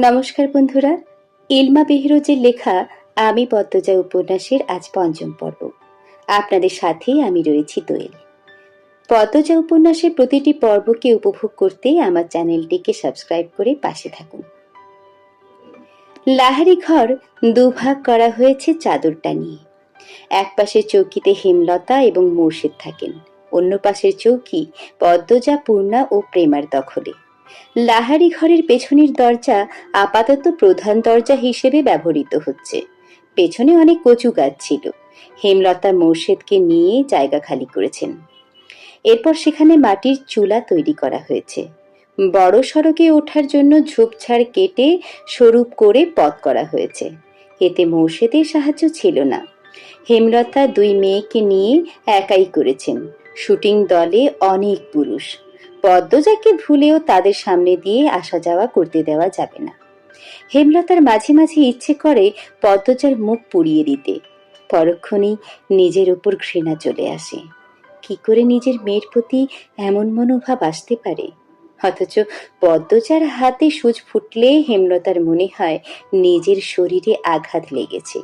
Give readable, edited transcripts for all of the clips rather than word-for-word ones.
নমস্কার বন্ধুরা, ইলমা বেহরোজের লেখা আমি পদ্মজা উপন্যাসের আজ পঞ্চম পর্ব। আপনাদের সাথে আমি রয়েছি দোয়েল। পদ্মজা উপন্যাসের প্রতিটি পর্বকে উপভোগ করতে আমার চ্যানেলটিকে সাবস্ক্রাইব করে পাশে থাকুন। লাহারি ঘর দুভাগ করা হয়েছে চাদরটা নিয়ে। এক পাশের চৌকিতে হেমলতা এবং মোর্শেদ থাকেন, অন্য পাশের চৌকি পদ্মজা, পূর্ণা ও প্রেমার দখলে। লাহারি ঘরের পেছনের দরজা আপাতত প্রধান দরজা হিসেবে ব্যবহৃত হচ্ছে। পেছনে অনেক কচু গাছ ছিল। হেমলতা মোর্শেদকে নিয়ে জায়গা খালি করেছেন। এরপর সেখানে মাটির চুলা তৈরি করা হয়েছে। বড় সড়কে ওঠার জন্য ঝোপঝাড় কেটে সরু করে পথ করা হয়েছে। এতে মোর্শেদের সাহায্য ছিল না। হেমলতা দুই মেয়েকে নিয়ে একাই করেছেন। শুটিং দলে অনেক পুরুষ। পদ্মজাকে ভুলেও তাদের সামনে দিয়ে আসা যাওয়া করতে দেওয়া যাবে না। হেমলতার মাঝে মাঝে ইচ্ছে করে পদ্মজার মুখ পুড়িয়ে দিতে। পরক্ষণেই নিজের উপর ঘৃণা চলে আসে। কি করে নিজের মেয়ের প্রতি এমন মনোভাব আসতে পারে? অথচ পদ্মজার হাতে সূচ ফুটলে হেমলতার মনে হয় নিজের শরীরে আঘাত লেগেছে।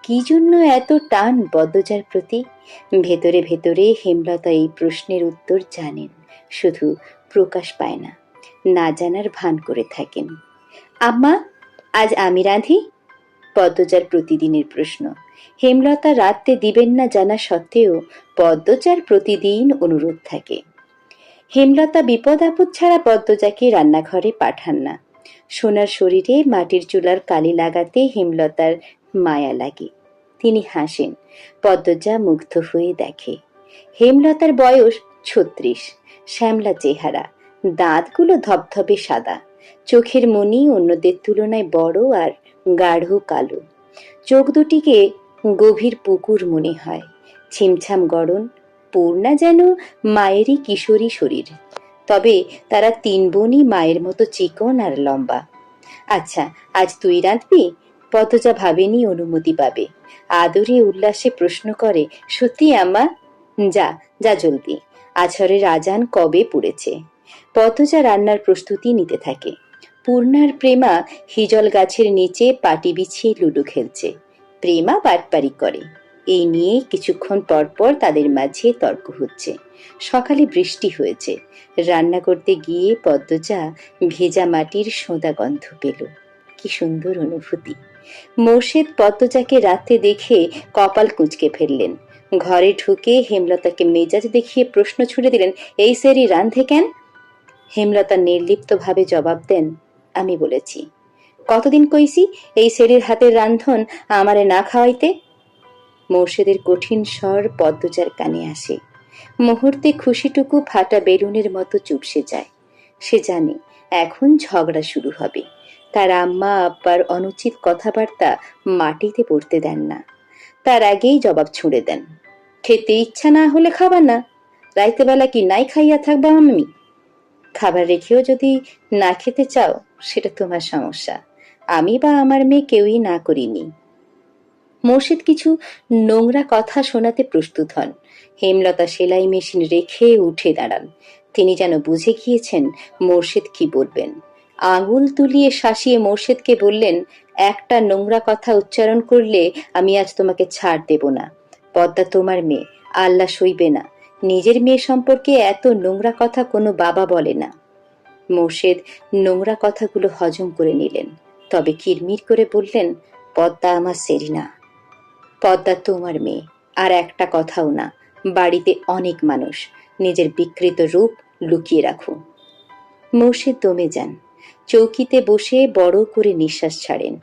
কি জন্য এত টান পদ্মজার প্রতি? ভেতরে ভেতরে হেমলতা এই প্রশ্নের উত্তর জানেন, শুধু প্রকাশ পায় না, না জানার ভান করে থাকেন। আম্মা, আজ আমি রাঁধি? পদ্মজার প্রতিদিনের প্রশ্ন। হেমলতা রাঁধতে দিবেন না জানা সত্ত্বেও পদ্মজার প্রতিদিন অনুরোধ থাকে। হেমলতা বিপদ আপদ ছাড়া পদ্মজাকে রান্নাঘরে পাঠান না। সোনার শরীরে মাটির চুলার কালি লাগাতে হেমলতার মায়া লাগে। তিনি হাসেন। পদ্মজা মুগ্ধ হয়ে দেখে। হেমলতার বয়স 36, শ্যামলা চেহারা, দাঁতগুলো ধবধবে সাদা, চোখের মনি অন্যদের তুলনায় বড় আর গাঢ় কালো। চোখ দুটিকে গভীর পুকুর মনে হয়। ছিমছাম গড়ন। পূর্ণা যেন মায়েরই কিশোরী শরীর। তবে তারা তিন বোনই মায়ের মতো চিকন আর লম্বা। আচ্ছা, আজ তুই রাঁধবি? পদ্মজা ভাবেনি অনুমতি পাবে। আদরে উল্লাসে প্রশ্ন করে, সত্যি আম্মা? যা যা জলদি, আছরের আজান কবে পড়েছে। পদ্মজা রান্নার প্রস্তুতি নিতে থাকে। পূর্ণার প্রেমা হিজল গাছের নিচে পাটি বিছিয়ে লুডো খেলছে। প্রেমা বাটপারি করে। এই নিয়ে কিছুক্ষণ পর পর তাদের মাঝে তর্ক হচ্ছে। সকালে বৃষ্টি হয়েছে। রান্না করতে গিয়ে পদ্মজা ভেজা মাটির সোঁদা গন্ধ পেল। কি সুন্দর অনুভূতি! মোর্শেদ পদ্মজাকে রাতে দেখে কপাল কুঁচকে ফেললেন। ঘরে ঢুকে হেমলতাকে মেজাজ দেখিয়ে প্রশ্ন ছুড়ে দিলেন, এই সেরি রাঁধে কেন? হেমলতা নির্লিপ্তভাবে জবাব দেন, আমি বলেছি। কতদিন কইছি এই সেরির হাতের রান্ধন আমারে না খাওয়াইতে? মোর্শেদের কঠিন স্বর পদ্মজার কানে আসে। মুহূর্তে খুশিটুকু ফাটা বেলুনের মতো চুপসে যায়। সে জানে এখন ঝগড়া শুরু হবে। তার আম্মা আব্বার অনুচিত কথাবার্তা মাটিতে পড়তে দেন না। তার আগেই জবাব ছুঁড়ে দেন, খেতে ইচ্ছা না হলে খাবার না। রাইতে বেলা কি নাই খাইয়া থাকবা আমি? খাবার রেখেও যদি না খেতে চাও সেটা তোমার সমস্যা। আমি বা আমার মেয়ে কেউই না করিনি। মোর্শেদ কিছু নোংরা কথা শোনাতে প্রস্তুত হন। হেমলতা সেলাই মেশিন রেখে উঠে দাঁড়ান। তিনি যেন বুঝে গিয়েছেন মোর্শেদ কি বলবেন। আঙুল তুলিয়ে শাসিয়ে মোর্শেদকে বললেন, একটা নোংরা কথা উচ্চারণ করলে আমি আজ তোমাকে ছাড় দেব না। পদ্মা তোমার মেয়ে, আল্লাহ সইবে না। নিজের মেয়ে সম্পর্কে এত নোংরা কথা কোনো বাবা বলে না। মোর্শেদ নোংরা কথাগুলো হজম করে নিলেন, তবে কিরমির করে বললেন, পদ্মা আমার সেরিনা। পদ্মা তোমার মেয়ে, আর একটা কথাও না। বাড়িতে অনেক মানুষ, নিজের বিকৃত রূপ লুকিয়ে রাখো। মোর্শেদ দমে যান। চৌকিতে বসে বড় করে নিঃশ্বাস ছাড়েন।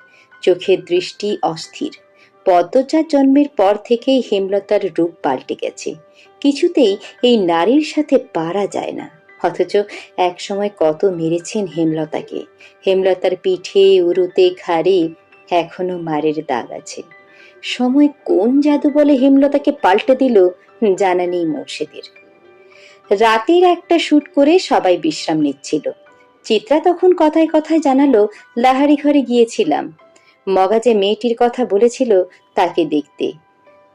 চোখের দৃষ্টি অস্থির। পদ্মজার জন্মের পর থেকেই হেমলতার রূপ পাল্টে গেছে। কিছুতেই এই নারীর সাথে পারা যায় না। অথচ একসময় কত মেরেছেন হেমলতাকে। হেমলতার পিঠে, উরুতে, ঘাড়ে এখনো মারের দাগ আছে। সময় কোন জাদু বলে হেমলতাকে পাল্টে দিল জানা নেই মোর্শেদের। রাতের একটা শুট করে সবাই বিশ্রাম নিচ্ছিল। চিত্রা তখন কথায় কথায় জানালো, লাহারি ঘরে গিয়েছিলাম। মগা যে মেয়েটির কথা বলেছিল তাকে দেখতে।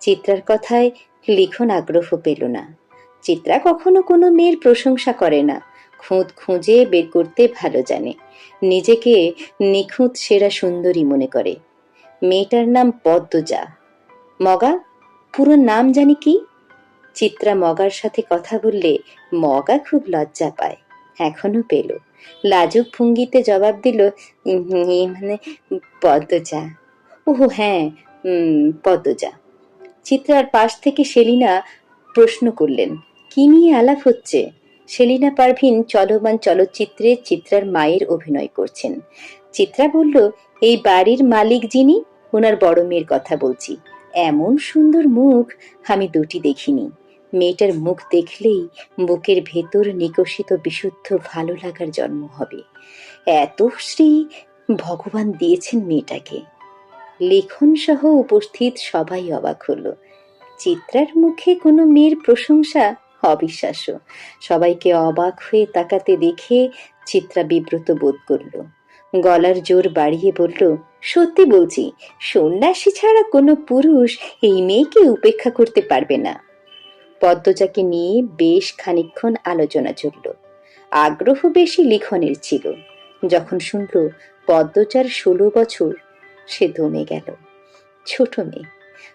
চিত্রার কথায় লিখন আগ্রহ পেল না। চিত্রা কখনো কোনো মেয়ের প্রশংসা করে না, খুঁত খুঁজে বের করতে ভালো জানে, নিজেকে নিখুঁত সেরা সুন্দরী মনে করে। মেয়েটার নাম পদ্মজা। মগা, পুরো নাম জানি কি? চিত্রা মগার সাথে কথা বললে মগা খুব লজ্জা পায়, এখনো পেল। লাজুক ভঙ্গিতে জবাব দিল, মানে পদ্মজা। ওহো হ্যাঁ, পদ্মজা। চিত্রার পাশ থেকে সেলিনা প্রশ্ন করলেন, কি নিয়ে আলাপ হচ্ছে? সেলিনা পারভিন চলমান চলচ্চিত্রে চিত্রার মায়ের অভিনয় করছেন। চিত্রা বলল, এই বাড়ির মালিক যিনি, ওনার বড় মেয়ের কথা বলছি। এমন সুন্দর মুখ আমি দুটি দেখিনি। মেয়েটার মুখ দেখলেই বুকের ভেতর নিকষিত বিশুদ্ধ ভালো লাগার জন্ম হবে। এত শ্রী ভগবান দিয়েছেন মেয়েটাকে। লেখন সহ উপস্থিত সবাই অবাক হলো। চিত্রার মুখে কোনো মেয়ের প্রশংসা অবিশ্বাস্য। সবাইকে অবাক হয়ে তাকাতে দেখে চিত্রা বিব্রত বোধ করল। গলার জোর বাড়িয়ে বলল, সত্যি বলছি, সন্ন্যাসী ছাড়া কোনো পুরুষ এই মেয়েকে উপেক্ষা করতে পারবে না। পদ্মজাকে নিয়ে বেশ খানিকক্ষণ আলোচনা চলল। আগ্রহ বেশি লিখনের ছিল। যখন শুনল পদ্মজার 16 বছর, সে দমে গেল। ছোট মেয়ে,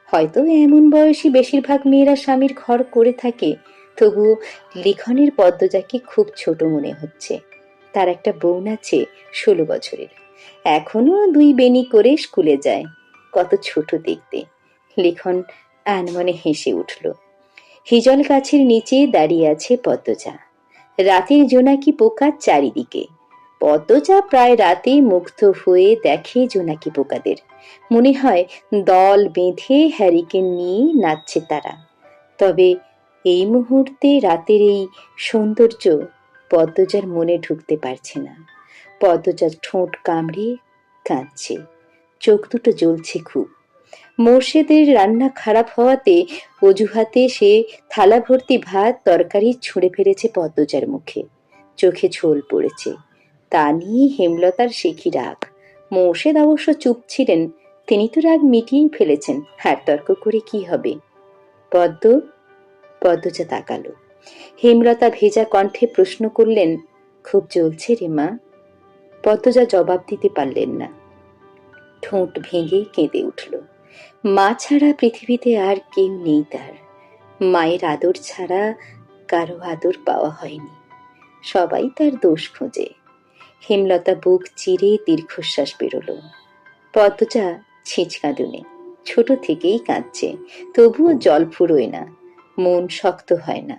হয়তো এমন বয়সী বেশিরভাগ মেয়েরা স্বামীর ঘর করে থাকে, তবুও লিখনের পদ্মজাকে খুব ছোট মনে হচ্ছে। তার একটা বোন আছে 16 বছরের, এখনো 2 বেনি করে স্কুলে যায়। কত ছোট দেখতে। লিখন আনমনে হেসে উঠল। হিজল গাছের নিচে দাঁড়িয়ে আছে পদ্মজা। রাতের জোনাকি পোকার চারিদিকে। পদ্মজা প্রায় রাতে মুগ্ধ হয়ে দেখে জোনাকি পোকাদের। মনে হয় দল বেঁধে হ্যারিকেন নিয়ে নাচছে তারা। তবে এই মুহূর্তে রাতের এই সৌন্দর্য পদ্মজার মনে ঢুকতে পারছে না। পদ্মজার ঠোঁট কামড়ে কাঁদছে, চোখ দুটো জ্বলছে খুব। মোর্শেদের রান্না খারাপ হওয়াতে অজুহাতে সে থালা ভর্তি ভাত তরকারি ছুঁড়ে ফেলেছে পদ্মজার মুখে। চোখে ঝোল পড়েছে। তা নিয়ে হেমলতার সে কি রাগ। মোর্শেদ অবশ্য চুপ ছিলেন, তিনি তো রাগ মিটিয়েই ফেলেছেন, আর তর্ক করে কি হবে। পদ্মজা তাকালো। হেমলতা ভেজা কণ্ঠে প্রশ্ন করলেন, খুব জ্বলছে রে মা? পদ্মজা জবাব দিতে পারলেন না। ঠোঁট ভেঙে কেঁদে উঠল। মা ছাড়া পৃথিবীতে আর কেউ নেই তার। মায়ের আদর ছাড়া কারো আদর পাওয়া হয়নি। সবাই তার দোষ খোঁজে। হেমলতা বুক চিরে দীর্ঘশ্বাস বেরোল। পদ্মজা ছিঁচকাঁদুনে, ছোট থেকেই কাঁদছে, তবুও জল ফুরোয় না, মন শক্ত হয় না।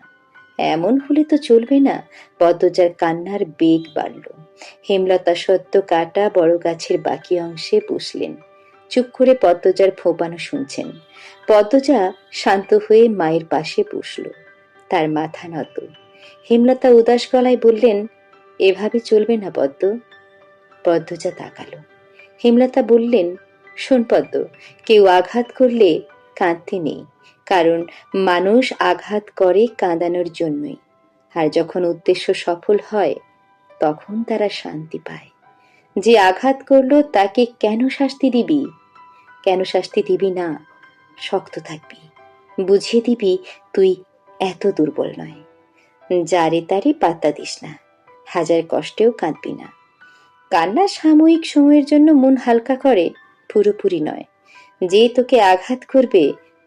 এমন হলে তো চলবে না। পদ্মজার কান্নার বেগ বাড়ল। হেমলতা সদ্য কাটা বড় গাছের বাকি অংশে বসলেন, চুপ করে পদ্মজার ফোপানো শুনছেন। পদ্মজা শান্ত হয়ে মায়ের পাশে বসল, তার মাথা নত। হেমলতা উদাস গলায় বললেন, এভাবে চলবে না পদ্ম। পদ্মজা তাকালো। হেমলতা বললেন, শোন পদ্ম, কেউ আঘাত করলে কাঁদতে নেই, কারণ মানুষ আঘাত করে কাঁদানোর জন্যই। আর যখন উদ্দেশ্য সফল হয় তখন তারা শান্তি পায়। যে আঘাত করলো তাকে কেন শাস্তি দিবি? কেন শাস্তি দিবি না? শক্ত থাকবি, বুঝিয়ে দিবি তুই এত দুর্বল নয়। যারে তারে পাত্তা দিস না, হাজার কষ্টেও কাঁদবি না। কান্না সাময়িক সময়ের জন্য মন হালকা করে, পুরোপুরি নয়। যে তোকে আঘাত করবে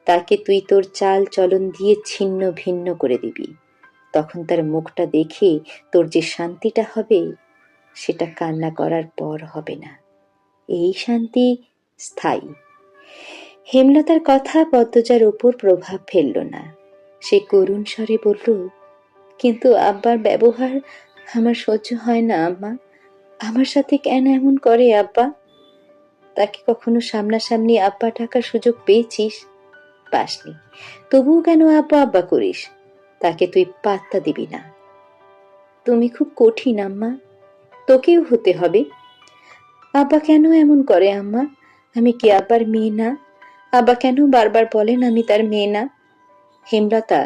তাকে তুই তোর চাল চলন দিয়ে ছিন্ন ভিন্ন করে দিবি। তখন তার মুখটা দেখে তোর যে শান্তিটা হবে, সেটা কান্না করার পর হবে না। এই শান্তি স্থায়ী। হেমলতার কথা পদ্মজার উপর প্রভাব ফেলল না। সে করুণ স্বরে বলল, কিন্তু আব্বার ব্যবহার আমার সহ্য হয় না আম্মা। আমার সাথে কেন এমন করে আব্বা? তাকে কখনো সামনাসামনি আব্বা ডাকার সুযোগ পেয়েছিস? পাসনি। তবুও কেন আব্বা আব্বা করিস? তাকে তুই পাত্তা দিবি না। তুমি খুব কঠিন আম্মা, তোকেও হতে হবে। আব্বা কেন এমন করে আম্মা? আমি কি আব্বার মেয়ে না? আব্বা কেন বারবার বলেন আমি তার মেয়ে না? হেমলতা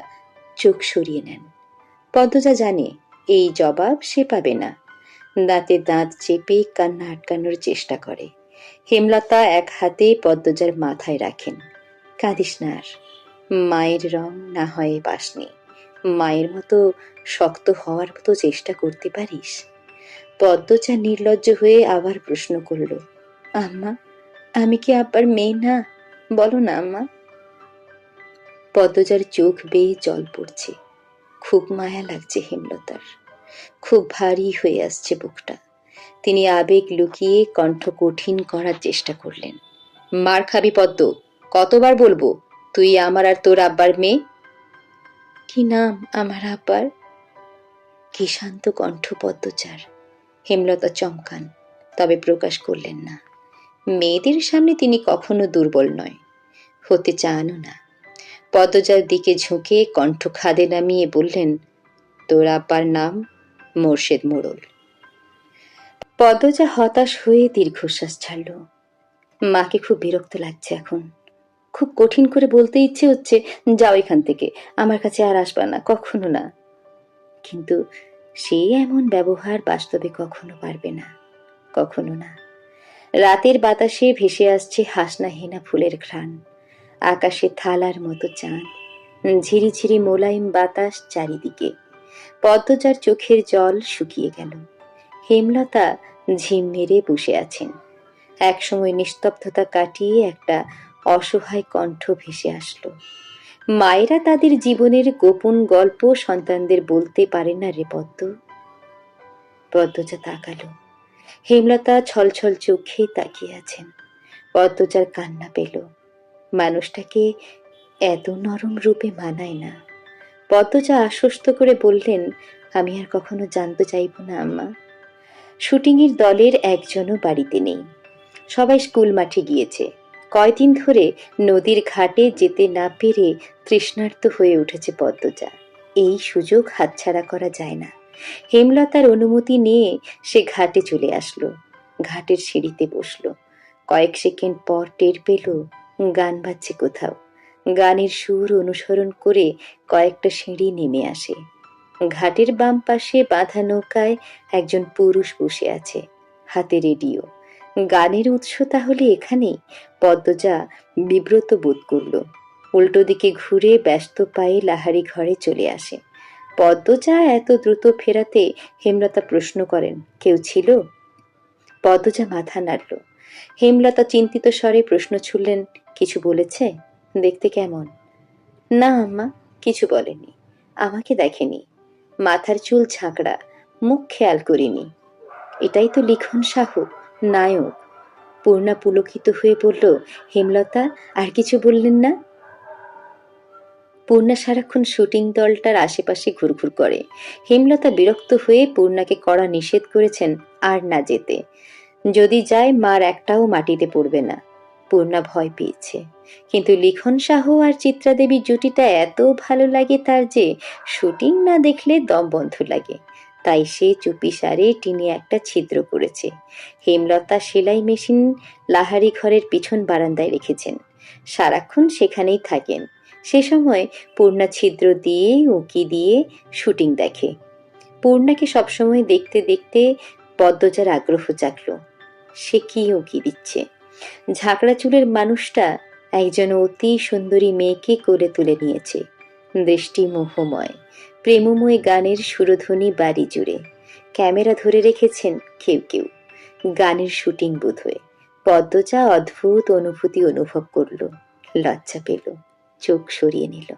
চোখ সরিয়ে নেন। পদ্মজা জানে এই জবাব সে পাবে না। দাঁতে দাঁত চেপে কান্না আটকানোর চেষ্টা করে। হেমলতা এক হাতে পদ্মজার মাথায় রাখেন। কাঁদিস না আর, মায়ের রং না হয় বাসনি, মায়ের মতো শক্ত হওয়ার মতো চেষ্টা করতে পারিস? পদ্মজা নির্লজ্জ হয়ে আবার প্রশ্ন করল, আম্মা, আমি কি আব্বার মেয়ে না? বলো না আম্মা। পদ্মজার চোখ বেয়ে জল পড়ছে। খুব মায়া লাগছে হেমলতার। খুব ভারী হয়ে আসছে বুকটা। তিনি আবেগ লুকিয়ে কণ্ঠ কঠিন করার চেষ্টা করলেন। মার খাবি পদ্ম, কতবার বলবো তুই আমার আর তোর আব্বার মেয়ে? কি নাম আমার আব্বার? কি শান্ত কণ্ঠ পদ্মচার। হেমলতা চমকান, তবে প্রকাশ করলেন না। মেয়েদের সামনে তিনি কখনো দুর্বল নয়, হতে চানও না। পদ্মজার দিকে ঝুঁকে কণ্ঠ খাদে নামিয়ে বললেন, তোর আব্বার নাম মোর্শেদ মোড়ল। পদ্মজা হতাশ হয়ে দীর্ঘশ্বাস ছাড়ল। মাকে খুব বিরক্ত লাগছে এখন। খুব কঠিন করে বলতে ইচ্ছে হচ্ছে, যাও এখান থেকে, আমার কাছে আর আসবা না, কখনো না। কিন্তু সে এমন ব্যবহার বাস্তবে কখনো পারবে না, কখনো না। রাতের বাতাসে ভেসে আসছে হাসনা হেনা ফুলের ঘ্রাণ, আকাশে থালার মতো চাঁদ, ঝিরিঝিরি মোলায়েম বাতাস চারিদিকে। পদ্মজার চোখের জল শুকিয়ে গেল। হেমলতা ঝিম মেরে বসে আছেন। একসময় নিস্তব্ধতা কাটিয়ে একটা অসহায় কণ্ঠ ভেসে আসলো, মায়েরা তাদের জীবনের গোপন গল্প সন্তানদের বলতে পারে না রে পদ্ম। পদ্মজা তাকালো। হেমলতা ছলছল চোখে তাকিয়ে আছেন। পদ্মজার কান্না পেল। মানুষটাকে এত নরম রূপে মানায় না। পদ্মজা আশ্বস্ত করে বললেন, আমি আর কখনো জানতে চাইব না আম্মা। শুটিংয়ের দলের একজনও বাড়িতে নেই, সবাই স্কুল মাঠে গিয়েছে। কয়দিন ধরে নদীর ঘাটে যেতে না পেরে তৃষ্ণার্ত হয়ে উঠেছে পদ্মজা। এই সুযোগ হাতছাড়া করা যায় না। হেমলতার অনুমতি নিয়ে সে ঘাটে চলে আসলো। ঘাটের সিঁড়িতে বসলো। কয়েক সেকেন্ড পর টের পেল গান বাজছে কোথাও। গানের সুর অনুসরণ করে কয়েকটা সিঁড়ি নেমে আসে। ঘাটের বাম পাশে বাঁধা নৌকায় একজন পুরুষ বসে আছে, হাতে রেডিও। গানের উৎস তাহলে এখানেই। পদ্মজা বিব্রত বোধ করল। উল্টো দিকে ঘুরে ব্যস্ত পায়ে লাহারি ঘরে চলে আসে। পদ্মজা এত দ্রুত ফেরাতে হেমলতা প্রশ্ন করেন, কেউ ছিল? পদ্মজা মাথা নাড়ল। হেমলতা চিন্তিত স্বরে প্রশ্ন ছুড়লেন, কিছু বলেছে? দেখতে কেমন? না আম্মা, কিছু বলেনি। আমাকে দেখেনি। মাথার চুল ঝাঁকড়া, মুখ খেয়াল করিনি। এটাই তো লিখন সাহু, নায়ক। পূর্ণা পুলকিত হয়ে বলল, হেমলতা, আর কিছু বললেন না? পূর্ণা সারাক্ষণ শুটিং দলটার আশেপাশে ঘুরঘুর করে। হেমলতা বিরক্ত হয়ে পূর্ণাকে কড়া নিষেধ করেছেন আর না যেতে। যদি যায় মার একটাও মাটিতে পড়বে না। পূর্ণা ভয় পেয়েছে। কিন্তু লিখন সাহু আর চিত্রা দেবীর জুটিটা এত ভালো লাগে তার যে শুটিং না দেখলে দম বন্ধ লাগে। তাই সে চুপিসারে টিনে একটা ছিদ্র করেছে। হেমলতা সেলাই মেশিন লাহারি ঘরের পিছন বারান্দায় রেখেছেন। সারাক্ষণ সেখানেই থাকেন। সে সময় পূর্ণা ছিদ্র দিয়ে উঁকি দিয়ে শুটিং দেখে। পূর্ণাকে সবসময় দেখতে দেখতে পদ্মজার আগ্রহ জাগল। সে কি উঁকি দিচ্ছে? ঝাঁকড়া চুলের মানুষটা একজন অতি সুন্দরী মেয়েকে কোলে তুলে নিয়েছে। দৃষ্টি মোহময়, প্রেমময় গানের সুরধ্বনি বাড়ি জুড়ে। ক্যামেরা ধরে রেখেছেন কেউ কেউ। গানের শুটিং বোধহয়। পদ্মজা অদ্ভুত অনুভূতি অনুভব করল। লজ্জা পেল, চোখ সরিয়ে নিল।